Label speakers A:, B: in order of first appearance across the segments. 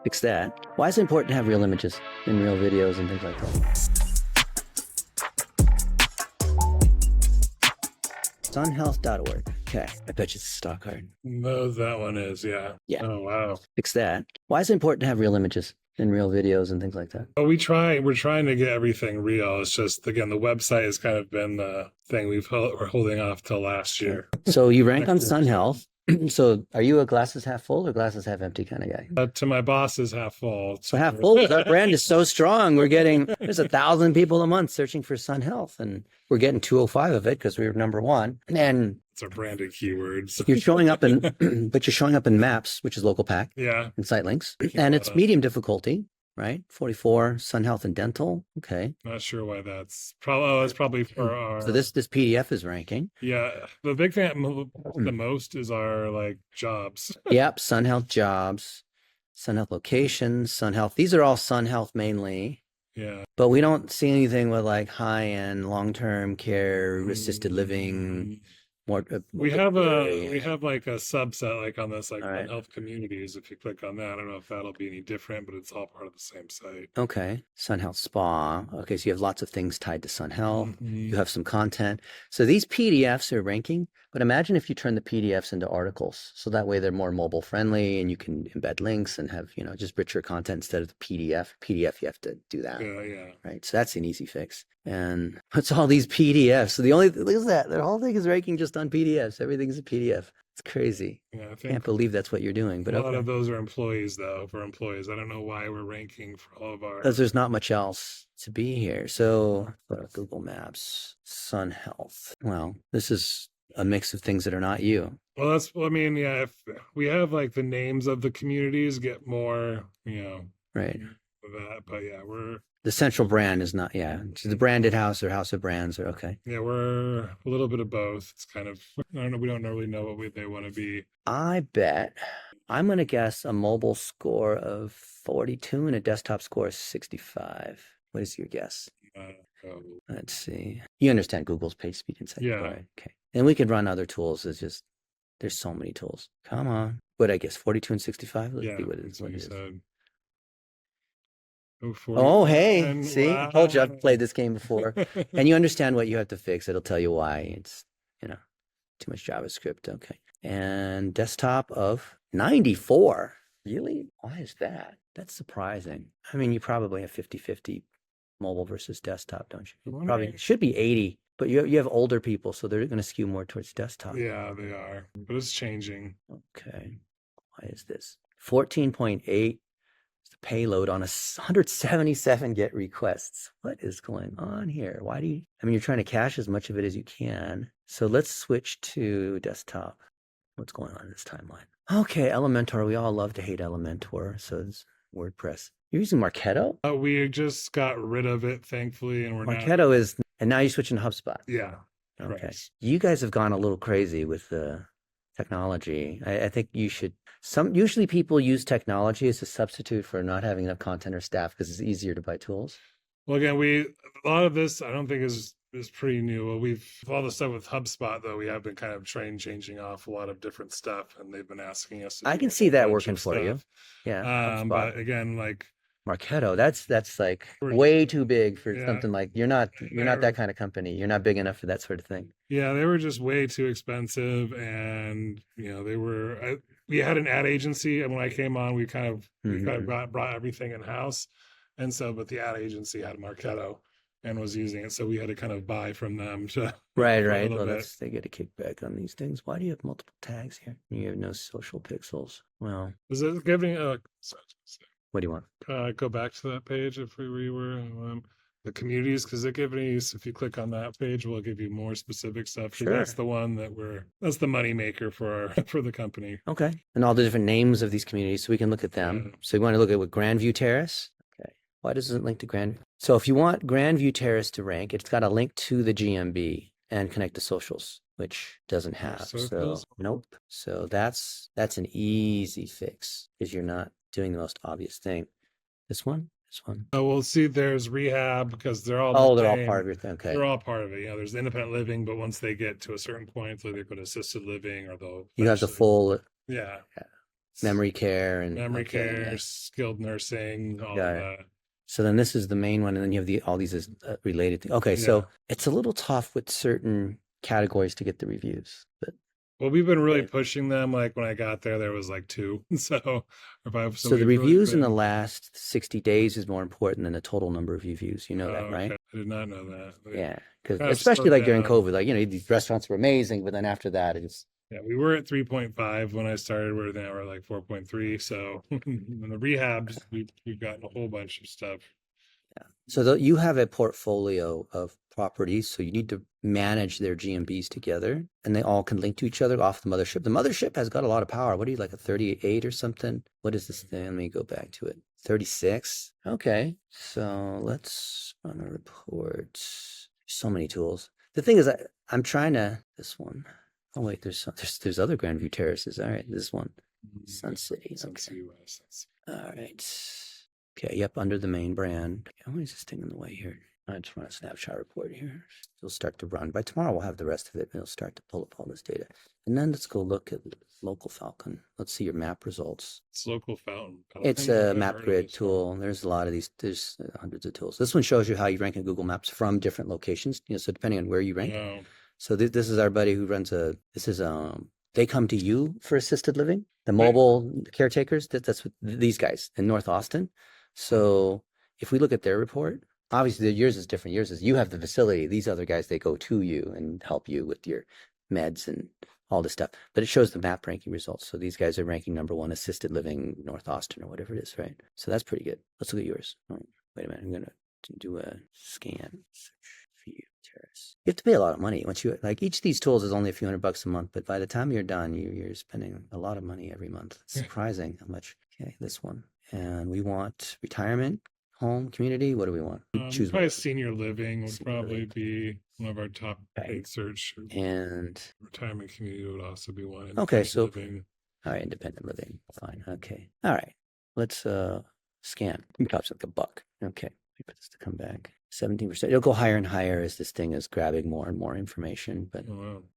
A: Fix that. Why is it important to have real images in real videos and things like that? Sunhealth.org. Okay, I bet you it's a stock card.
B: No, that one is, yeah.
A: Yeah.
B: Oh, wow.
A: Fix that. Why is it important to have real images in real videos and things like that?
B: But we're trying to get everything real. It's just, again, the website has kind of been the thing we're holding off till last year.
A: So you rank on Sun Health. So are you a glasses half full or glasses half empty kind of guy?
B: To my boss is half full.
A: So half full, our brand is so strong. There's 1,000 people a month searching for Sun Health, and we're getting 205 of it because we were number one. And
B: it's our branded keywords.
A: you're showing up in, but you're showing up in maps, which is local pack.
B: Yeah.
A: And site links. And it's medium difficulty, right? 44, Sun Health and Dental. Okay.
B: Not sure why that's probably for our.
A: So this PDF is ranking.
B: Yeah. The big thing the most is our like jobs.
A: Yep. Sun Health jobs, Sun Health locations, Sun Health. These are all Sun Health mainly.
B: Yeah.
A: But we don't see anything with like high-end long-term care, assisted living.
B: We have like a subset like on this like
A: right.
B: health communities. If you click on that, I don't know if that'll be any different, but it's all part of the same site.
A: Okay. Sun Health Spa. Okay, so you have lots of things tied to Sun Health. You have some content. So these PDFs are ranking, but imagine if you turn the PDFs into articles. So that way they're more mobile friendly and you can embed links and have, just richer content instead of the PDF. PDF, you have to do that.
B: Yeah.
A: Right. So that's an easy fix. And what's all these PDFs? So look at that. The whole thing is ranking just on PDFs. Everything's a PDF. It's crazy.
B: Yeah, I
A: can't believe that's what you're doing. But
B: a lot of those are employees, though. For employees, I don't know why we're ranking for all of our.
A: Because there's not much else to be here. So Google Maps, Sun Health. Well, this is a mix of things that are not you.
B: Well, yeah. If we have like the names of the communities, get more,
A: right.
B: That, but yeah,
A: the central brand is not, the branded house or house of brands are okay.
B: Yeah, we're a little bit of both. It's kind of, I don't know, we don't really know what they want to be.
A: I bet, I'm going to guess a mobile score of 42 and a desktop score of 65. What is your guess? Let's see. You understand Google's page speed insight?
B: Yeah.
A: Right. Okay. And we could run other tools. There's so many tools. Come on. What I guess, 42 and 65? Let's see what it is. Oh, hey, see, wow. I told you I've played this game before. And you understand what you have to fix. It'll tell you why. It's, too much JavaScript. Okay. And desktop of 94. Really? Why is that? That's surprising. I mean, you probably have 50-50 mobile versus desktop, don't you? Probably should be 80, but you have older people, so they're going to skew more towards desktop.
B: Yeah, they are, but it's changing.
A: Okay. Why is this? 14.8. The payload on 177 GET requests. What is going on here? You're trying to cache as much of it as you can. So let's switch to desktop. What's going on in this timeline? Okay, Elementor. We all love to hate Elementor. So it's WordPress. You're using Marketo?
B: We just got rid of it, thankfully, and
A: Marketo is, and now you're switching to HubSpot.
B: Yeah.
A: Okay.
B: Right.
A: You guys have gone a little crazy with the technology. I think you should. Usually people use technology as a substitute for not having enough content or staff because it's easier to buy tools.
B: Well, again, a lot of this I don't think is pretty new. Well, all the stuff with HubSpot though, we have been kind of changing off a lot of different stuff, and they've been asking us.
A: I can see that working for you. Yeah.
B: But again, like
A: Marketo, that's like way too big for something like you're not that kind of company. You're not big enough for that sort of thing.
B: Yeah, they were just way too expensive, and we had an ad agency, and when I came on, we kind of brought everything in house, and so but the ad agency had Marketo and was using it, so we had to kind of buy from them.
A: Right. Well, they get a kickback on these things. Why do you have multiple tags here? You have no social pixels. Well,
B: is it giving?
A: What do you want?
B: Go back to that page if we were the communities, because if you click on that page, we'll give you more specific stuff. Sure. That's the one that's the money maker for the company.
A: Okay. And all the different names of these communities, so we can look at them. So you want to look at what Grandview Terrace? Okay. Why doesn't it link to Grandview? So if you want Grandview Terrace to rank, it's got a link to the GMB and connect to socials, which doesn't have. So nope. So that's an easy fix because you're not doing the most obvious thing. This one.
B: Oh, we'll see. There's rehab because they're all
A: they're all part of your thing. Okay,
B: they're all part of it. Yeah, there's independent living, but once they get to a certain point, they'll either go to assisted living or they'll.
A: You have the full.
B: Yeah.
A: memory care and
B: memory care, skilled nursing, all of that.
A: So then this is the main one, and then you have all these related things. Okay, so it's a little tough with certain categories to get the reviews, but
B: well, we've been really pushing them. Like when I got there was like 2. So
A: the reviews in the last 60 days is more important than the total number of reviews. You know that, right?
B: Okay. I did not know that.
A: Yeah, because especially like during COVID, like these restaurants were amazing, but then after that, it's
B: we were at 3.5 when I started. We're like 4.3. So in the rehabs, we've gotten a whole bunch of stuff.
A: Yeah. So you have a portfolio of properties, so you need to manage their GMBs together, and they all can link to each other off the mothership. The mothership has got a lot of power. What are you, like a 38 or something? What is this thing? Let me go back to it. 36. Okay, so let's run a report. So many tools. The thing is, I'm trying to this one. Oh wait, there's other Grandview terraces. All right, this one, Sun City.
B: Sun City West.
A: All right. Okay, yep, under the main brand. Why is this thing in the way here? I just want a snapshot report here. It'll start to run. By tomorrow, we'll have the rest of it, and it'll start to pull up all this data. And then let's go look at Local Falcon. Let's see your map results.
B: It's Local Falcon.
A: It's a map grid tool. There's a lot of these. There's hundreds of tools. This one shows you how you rank in Google Maps from different locations. So depending on where you rank.
B: No.
A: So this is our buddy who runs they come to you for assisted living. The mobile caretakers. That's what these guys in North Austin. So if we look at their report, obviously yours is different. Yours is you have the facility. These other guys, they go to you and help you with your meds and all this stuff. But it shows the map ranking results. So these guys are ranking #1 assisted living North Austin or whatever it is, right? So that's pretty good. Let's look at yours. Oh, wait a minute. I'm going to do a scan. Search view terrace. You have to pay a lot of money. Once you like each of these tools is only a few $100 a month, but by the time you're done, you're spending a lot of money every month. It's surprising how much. Okay, this one. And we want retirement, home, community. What do we want?
B: Choose probably senior living would probably be one of our top paid search.
A: And
B: retirement community would also be one.
A: Okay, so
B: living.
A: All right, independent living. Fine. Okay. All right. Let's scan. It costs like $1. Okay. Wait for this to come back. 17%. It'll go higher and higher as this thing is grabbing more and more information. But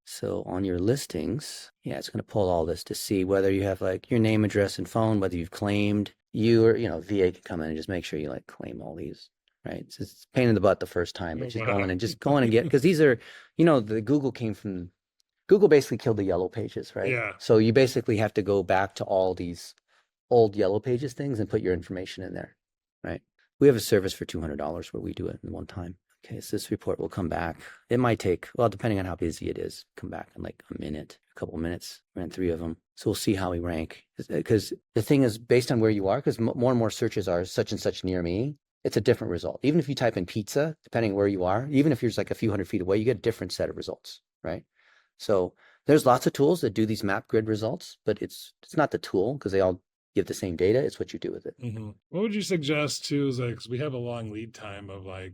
A: so on your listings, it's going to pull all this to see whether you have like your name, address, and phone, whether you've claimed you or VA can come in and just make sure you like claim all these. Right. It's a pain in the butt the first time, but go in and get because these are, the Google basically killed the yellow pages, right?
B: Yeah.
A: So you basically have to go back to all these old yellow pages things and put your information in there, right? We have a service for $200 where we do it in one time. Okay, so this report will come back. It might take, well, depending on how busy it is, come back in like a couple of minutes. Ran 3 of them. So we'll see how we rank. Because the thing is, based on where you are, because more and more searches are such and such near me, it's a different result. Even if you type in pizza, depending where you are, even if you're just like a few hundred feet away, you get a different set of results, right? So there's lots of tools that do these map grid results, but it's not the tool because they all give the same data. It's what you do with it.
B: Mm-hmm. What would you suggest too? Is like, cause we have a long lead time of like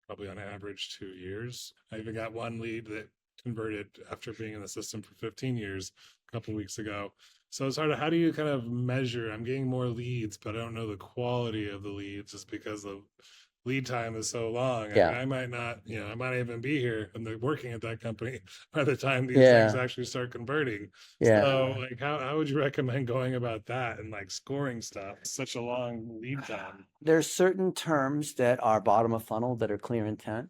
B: probably on average 2 years. I even got one lead that converted after being in the system for 15 years a couple of weeks ago. So it's hard to, how do you kind of measure? I'm getting more leads, but I don't know the quality of the leads just because the lead time is so long.
A: Yeah.
B: I might not, I might even be here and they're working at that company by the time these things actually start converting.
A: Yeah.
B: So like, how would you recommend going about that and like scoring stuff? Such a long lead time.
A: There's certain terms that are bottom of funnel that are clear intent.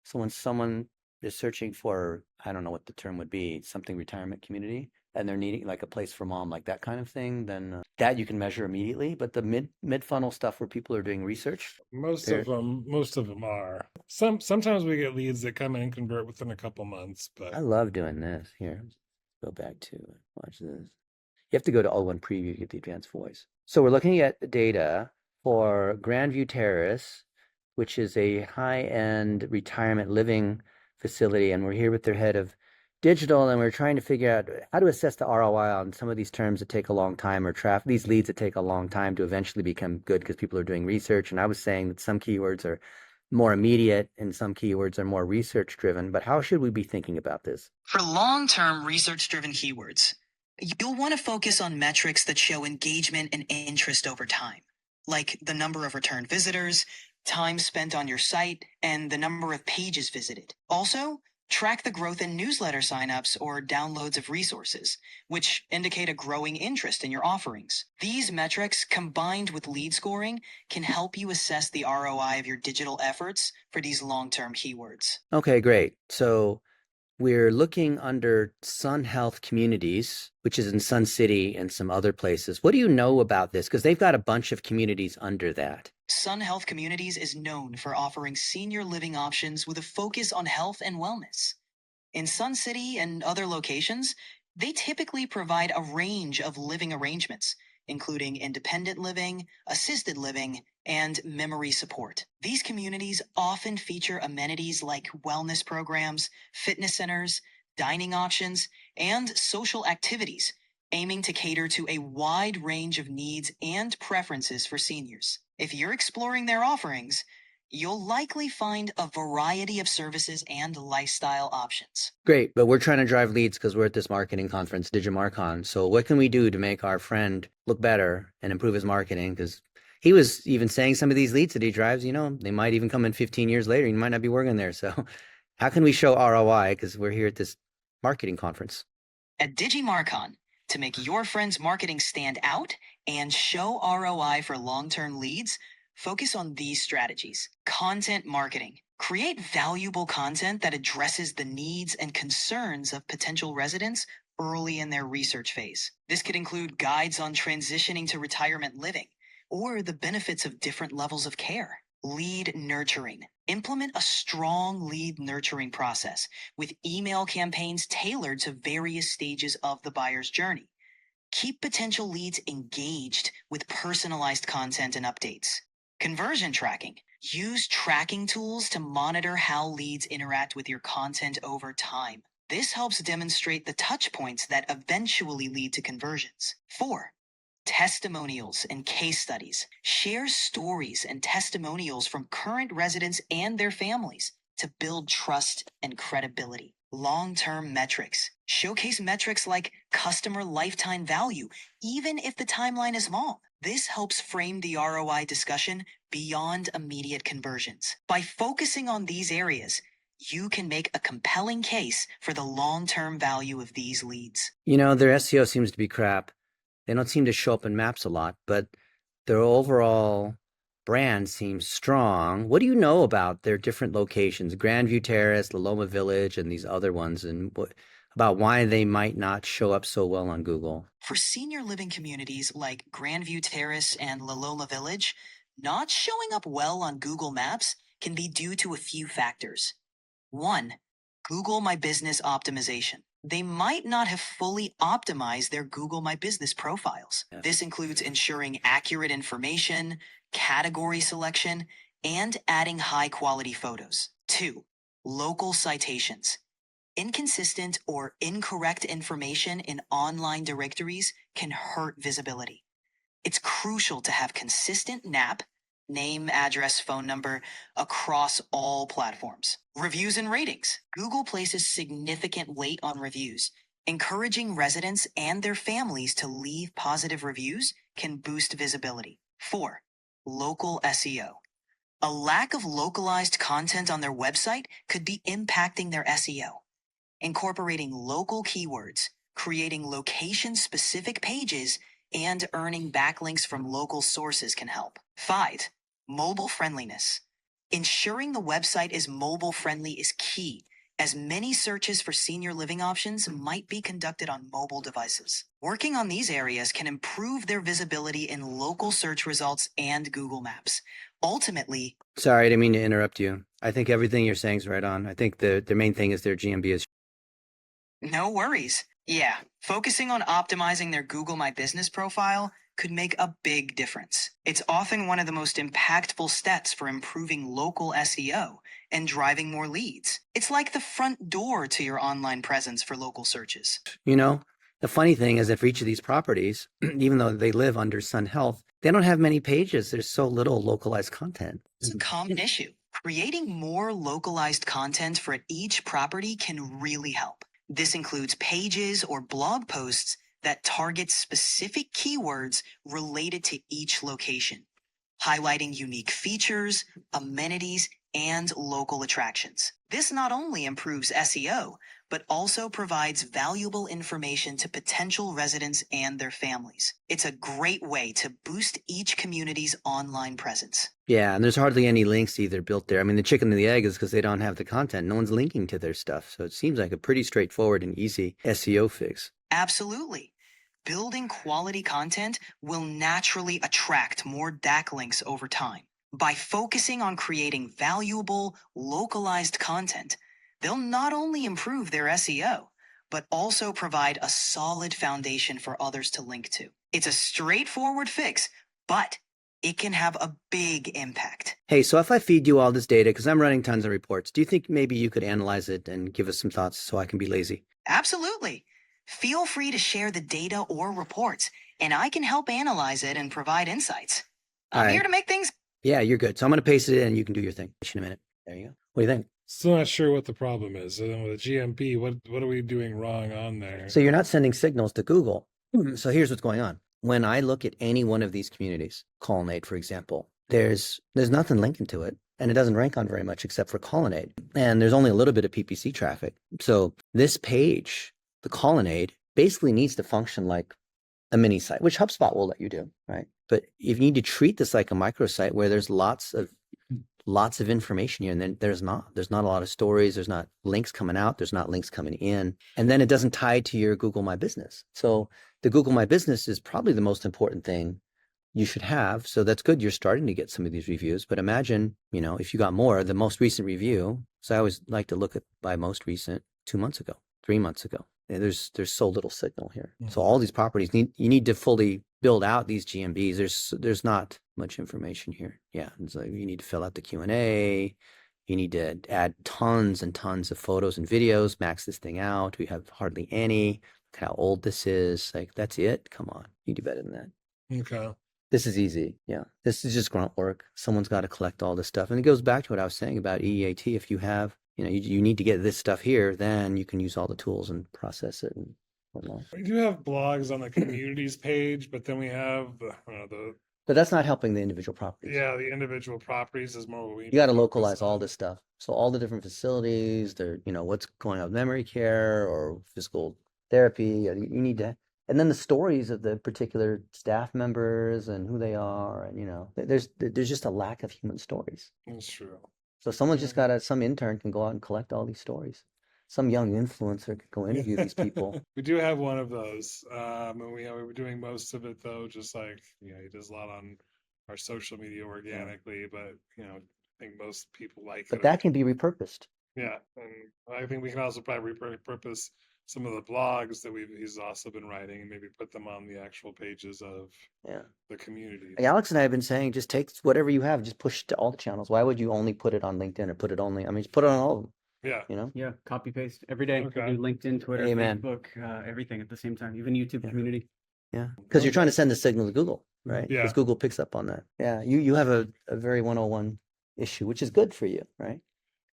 A: So when someone is searching for, I don't know what the term would be, something retirement community, and they're needing like a place for mom, like that kind of thing, then that you can measure immediately. But the mid funnel stuff where people are doing research,
B: most of them are. Sometimes we get leads that come in and convert within a couple months. But
A: I love doing this. Here, go back to watch this. You have to go to O1 Preview to get the advanced voice. So we're looking at data for Grandview Terrace, which is a high-end retirement living facility, and we're here with their head of digital, and we're trying to figure out how to assess the ROI on some of these terms that take a long time, or these leads that take a long time to eventually become good because people are doing research. And I was saying that some keywords are more immediate and some keywords are more research driven, but how should we be thinking about this?
C: For long-term research-driven keywords, you'll want to focus on metrics that show engagement and interest over time, like the number of return visitors, time spent on your site, and the number of pages visited. Also, Track the growth in newsletter signups or downloads of resources, which indicate a growing interest in your offerings. These metrics, combined with lead scoring, can help you assess the ROI of your digital efforts for these long-term keywords.
A: Okay, great. So we're looking under Sun Health Communities, which is in Sun City and some other places. What do you know about this? Because they've got a bunch of communities under that.
C: Sun Health Communities is known for offering senior living options with a focus on health and wellness. In Sun City and other locations, they typically provide a range of living arrangements, including independent living, assisted living, and memory support. These communities often feature amenities like wellness programs, fitness centers, dining options, and social activities, aiming to cater to a wide range of needs and preferences for seniors. If you're exploring their offerings, you'll likely find a variety of services and lifestyle options.
A: Great, but we're trying to drive leads because we're at this marketing conference, DigiMarCon. So what can we do to make our friend look better and improve his marketing? Because he was even saying some of these leads that he drives, they might even come in 15 years later. You might not be working there. So how can we show ROI? Because we're here at this marketing conference.
C: At DigiMarCon, to make your friend's marketing stand out and show ROI for long-term leads, focus on these strategies. Content marketing. Create valuable content that addresses the needs and concerns of potential residents early in their research phase. This could include guides on transitioning to retirement living or the benefits of different levels of care. Lead nurturing. Implement a strong lead nurturing process with email campaigns tailored to various stages of the buyer's journey. Keep potential leads engaged with personalized content and updates. Conversion tracking. Use tracking tools to monitor how leads interact with your content over time. This helps demonstrate the touch points that eventually lead to conversions. 4. Testimonials and case studies. Share stories and testimonials from current residents and their families to build trust and credibility. Long-term metrics. Showcase metrics like customer lifetime value, even if the timeline is long. This helps frame the ROI discussion beyond immediate conversions. By focusing on these areas, you can make a compelling case for the long-term value of these leads.
A: Their SEO seems to be crap. They don't seem to show up in maps a lot, but their overall brand seems strong. What do you know about their different locations, Grandview Terrace, Loma Village, and these other ones, and about why they might not show up so well on Google?
C: For senior living communities like Grandview Terrace and Loma Village, not showing up well on Google Maps can be due to a few factors. 1. Google My Business optimization. They might not have fully optimized their Google My Business profiles.
A: Yes.
C: This includes ensuring accurate information, category selection, and adding high-quality photos. 2. Local citations. Inconsistent or incorrect information in online directories can hurt visibility. It's crucial to have consistent NAP, name, address, phone number, across all platforms. Reviews and ratings. Google places significant weight on reviews. Encouraging residents and their families to leave positive reviews can boost visibility. 4. Local SEO. A lack of localized content on their website could be impacting their SEO. Incorporating local keywords, creating location-specific pages, and earning backlinks from local sources can help. 5. Mobile friendliness. Ensuring the website is mobile friendly is key, as many searches for senior living options might be conducted on mobile devices. Working on these areas can improve their visibility in local search results and Google Maps. Ultimately,
A: Sorry, I didn't mean to interrupt you. I think everything you're saying is right on. I think their main thing is their GMB is.
C: no worries. Yeah, focusing on optimizing their Google My Business profile could make a big difference. It's often one of the most impactful steps for improving local SEO and driving more leads. It's like the front door to your online presence for local searches.
A: The funny thing is that for each of these properties, even though they live under Sun Health, they don't have many pages. There's so little localized content.
C: It's a common issue. Creating more localized content for each property can really help. This includes pages or blog posts that target specific keywords related to each location, highlighting unique features, amenities, and local attractions. This not only improves SEO, but also provides valuable information to potential residents and their families. It's a great way to boost each community's online presence.
A: Yeah, and there's hardly any links either built there. I mean, the chicken and the egg is because they don't have the content. No one's linking to their stuff. So it seems like a pretty straightforward and easy SEO fix.
C: Absolutely. Building quality content will naturally attract more backlinks over time. By focusing on creating valuable, localized content, they'll not only improve their SEO, but also provide a solid foundation for others to link to. It's a straightforward fix, but it can have a big impact.
A: Hey, so if I feed you all this data, because I'm running tons of reports, do you think maybe you could analyze it and give us some thoughts so I can be lazy?
C: Absolutely. Feel free to share the data or reports, and I can help analyze it and provide insights. I'm here to make things.
A: Yeah, you're good. So I'm going to paste it in and you can do your thing. In a minute. There you go. What do you think?
B: Still not sure what the problem is. And with the GMP, what are we doing wrong on there?
A: So you're not sending signals to Google. So here's what's going on. When I look at any one of these communities, Colonnade, for example, there's nothing linking to it. And it doesn't rank on very much except for Colonnade. And there's only a little bit of PPC traffic. So this page, the Colonnade, basically needs to function like a mini site, which HubSpot will let you do, right? But if you need to treat this like a microsite where there's lots of information here, and then there's not a lot of stories, there's not links coming out, there's not links coming in, and then it doesn't tie to your Google My Business. So the Google My Business is probably the most important thing you should have. So that's good. You're starting to get some of these reviews, but imagine, if you got more, the most recent review. So I always like to look at by most recent 2 months ago, 3 months ago. There's so little signal here. Mm-hmm. So all these properties you need to fully build out these GMBs. There's not much information here. Yeah, it's like you need to fill out the Q&A. You need to add tons and tons of photos and videos. Max this thing out. We have hardly any. Look how old this is. Like that's it. Come on, you do better than that.
B: Okay.
A: This is easy. Yeah, this is just grunt work. Someone's got to collect all this stuff, and it goes back to what I was saying about EEAT. If you have you need to get this stuff here, then you can use all the tools and process it and whatnot.
B: We do have blogs on the communities page, but then we have the
A: But that's not helping the individual properties.
B: Yeah, the individual properties is more what we.
A: You got to localize all this stuff. So all the different facilities, what's going on with memory care or physical therapy. You need to, and then the stories of the particular staff members and who they are, and there's just a lack of human stories.
B: That's true.
A: So someone's just some intern can go out and collect all these stories. Some young influencer could go interview these people.
B: We do have one of those. And we were doing most of it though, just like, he does a lot on our social media organically, but I think most people like it.
A: But that can be repurposed.
B: Yeah. And I think we can also probably repurpose some of the blogs that he's also been writing and maybe put them on the actual pages of the community.
A: Alex and I have been saying, just take whatever you have, just push it to all the channels. Why would you only put it on LinkedIn or put it only? I mean, just put it on all of them.
B: Yeah.
D: Yeah. Copy paste every day.
B: Okay.
D: Do LinkedIn, Twitter,
A: Amen.
D: Facebook, everything at the same time, even YouTube community.
A: Yeah. Because you're trying to send the signal to Google, right?
B: Yeah.
A: Because Google picks up on that. Yeah. You have a very 101 issue, which is good for you, right?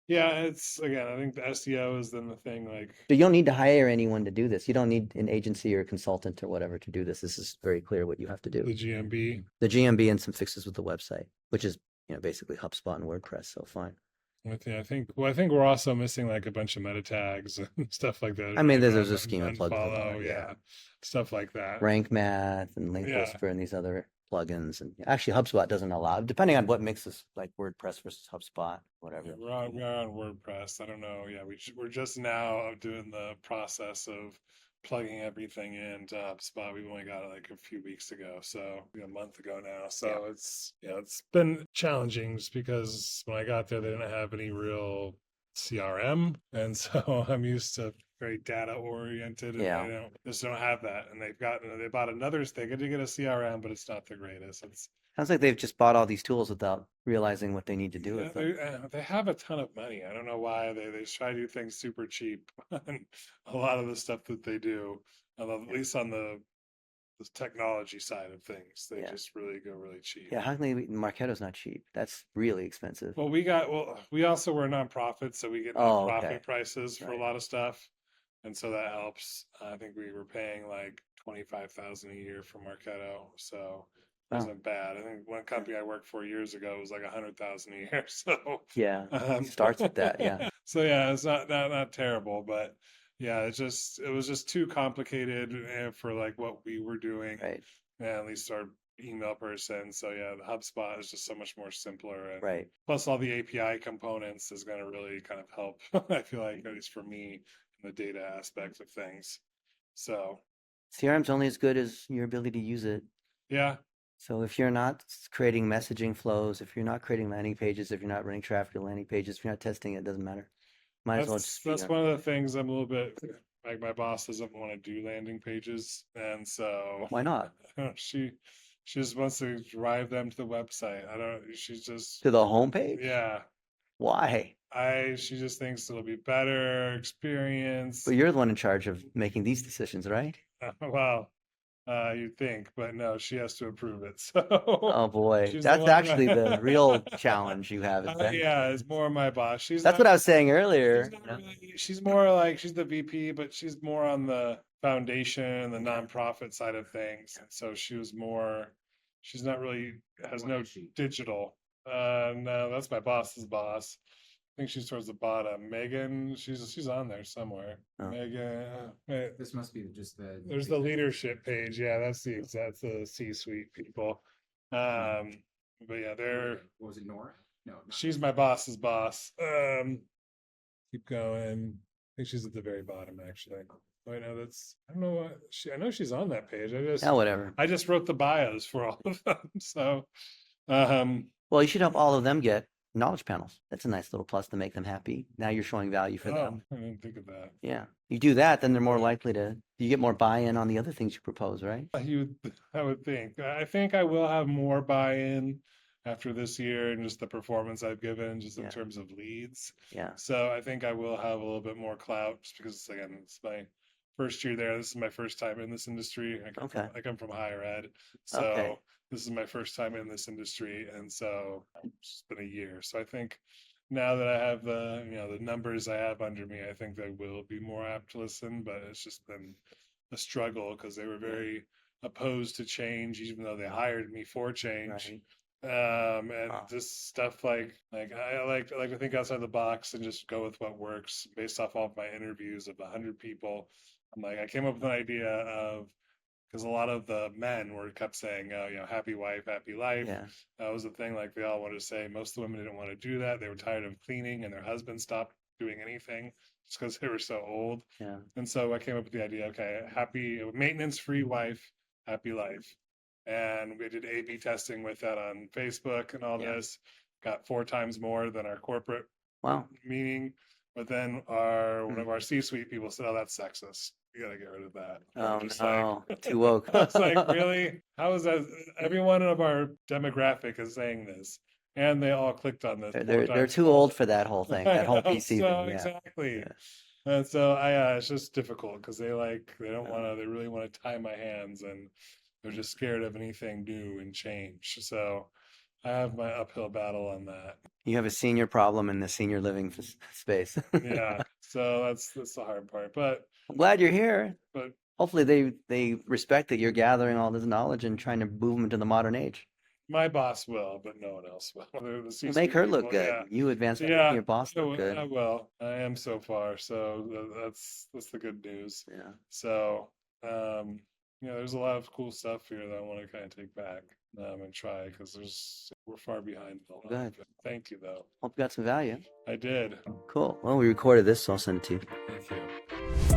B: Yeah, it's again, I think the SEO is then the thing like.
A: So you don't need to hire anyone to do this. You don't need an agency or a consultant or whatever to do this. This is very clear what you have to do.
B: The GMB.
A: The GMB and some fixes with the website, which is basically HubSpot and WordPress. So fine.
B: I think we're also missing like a bunch of meta tags and stuff like that.
A: I mean, there's a schema plug.
B: Yeah, stuff like that.
A: Rank Math and Link Whisper and these other plugins, and actually HubSpot doesn't allow, depending on what mixes, like WordPress versus HubSpot, whatever.
B: Yeah, we're on WordPress. I don't know. Yeah, we're just now doing the process of plugging everything into HubSpot. We've only got it like a few weeks ago, so a month ago now. So it's been challenging just because when I got there, they didn't have any real CRM, and so I'm used to very data oriented, and they just don't have that. And they bought another. They did get a CRM, but it's not the greatest.
A: Sounds like they've just bought all these tools without realizing what they need to do with them.
B: They have a ton of money. I don't know why they try to do things super cheap. And a lot of the stuff that they do, at least on the technology side of things, they just really go really cheap.
A: Yeah, how can Marketo's not cheap? That's really expensive.
B: Well, we also were a nonprofit, so we get nonprofit prices for a lot of stuff, and so that helps. I think we were paying like $25,000 a year for Marketo, so
A: Wow.
B: wasn't bad. I think one company I worked for years ago was like 100,000 a year. So
A: Yeah. Starts with that. Yeah.
B: so yeah, it's not terrible, but yeah, it was just too complicated for like what we were doing,
A: Right.
B: and at least our email person. So yeah, the HubSpot is just so much more simpler, and
A: Right.
B: plus all the API components is going to really kind of help. I feel like, at least for me, in the data aspect of things. So
A: CRM's only as good as your ability to use it.
B: yeah,
A: So if you're not creating messaging flows, if you're not creating landing pages, if you're not running traffic to landing pages, if you're not testing it, it doesn't matter. Might as well just be
B: that's
A: on.
B: one of the things I'm a little bit like. My boss doesn't want to do landing pages, and so
A: Why not?
B: she just wants to drive them to the website. I don't. She's just
A: To the homepage?
B: yeah.
A: Why?
B: She just thinks it'll be better experience.
A: But you're the one in charge of making these decisions, right?
B: Well, you'd think, but no, she has to approve it.
A: Oh
B: So
A: boy,
B: she's the
A: that's
B: one.
A: actually the real challenge you have, is that?
B: Yeah, it's more my boss.
A: That's what I was saying earlier.
B: She's not really, she's more like she's the VP, but she's more on the foundation, the nonprofit side of things. And so she's not really, has no digital. No, that's my boss's boss. I think she's towards the bottom. Megan, she's on there somewhere.
A: Oh.
B: Megan, wait,
E: This must be just the.
B: there's the leadership page. Yeah, that's the C-suite people. But yeah,
E: What was it, Nora? No.
B: she's my boss's boss. Keep going. I think she's at the very bottom, actually. Wait, no, I don't know what I know she's on that page.
A: Yeah, whatever.
B: I just wrote the bios for all of them. So,
A: Well, you should help all of them get knowledge panels. That's a nice little plus to make them happy. Now you're showing value for
B: oh,
A: them.
B: I didn't think of that.
A: Yeah. You do that, then they're more likely you get more buy-in on the other things you propose, right?
B: I would think. I think I will have more buy-in after this year and just the performance I've given, just in
A: Yeah.
B: terms of leads.
A: Yeah.
B: So I think I will have a little bit more clout, just because again, it's my first year there. This is my first time in this industry. I come from higher ed, so
A: Okay.
B: this is my first time in this industry, and so it's been a year. So I think now that I have the numbers I have under me, I think they will be more apt to listen. But it's just been a struggle because they were very opposed to change, even though they hired me for change.
A: Right.
B: And
A: Wow.
B: just stuff like I like to think outside the box and just go with what works based off all of my interviews of 100 people. I'm like, I came up with an idea of, because a lot of the men kept saying, happy wife, happy life.
A: Yeah.
B: That was the thing. Like they all wanted to say. Most of the women didn't want to do that. They were tired of cleaning, and their husbands stopped doing anything just because they were so old.
A: Yeah.
B: And so I came up with the idea. Okay, happy maintenance-free wife, happy life. And we did A/B testing with that on Facebook and all
A: Yeah.
B: this. Got 4 times more than our corporate
A: Wow.
B: meeting. But then one of our C-suite people said, "Oh, that's sexist. You got to get rid of that." And
A: Oh
B: I'm just
A: no. Too woke.
B: I was like, really? How is that? Everyone of our demographic is saying this, and they all clicked on this.
A: They're too old for that whole thing. That whole PC
B: So,
A: thing. Yeah.
B: exactly.
A: Yeah.
B: And so it's just difficult because they really want to tie my hands, and they're just scared of anything new and change. So I have my uphill battle on that.
A: You have a senior problem in the senior living space.
B: Yeah. So that's the hard part. But
A: I'm glad you're here.
B: But-
A: hopefully they respect that you're gathering all this knowledge and trying to move them into the modern age.
B: my boss will, but no one else will. The C-suite
A: Make her look
B: people,
A: good.
B: yeah.
A: You advance
B: Yeah,
A: your boss
B: I
A: look
B: will-
A: good.
B: I will. I am so far. So that's the good news.
A: Yeah.
B: So there's a lot of cool stuff here that I want to kind of take back and try, because we're far behind a lot of
A: Good.
B: it. Thank you though.
A: Hope you got some value.
B: I did.
A: Cool. Well, we recorded this, so I'll send it to you.
B: Thank you.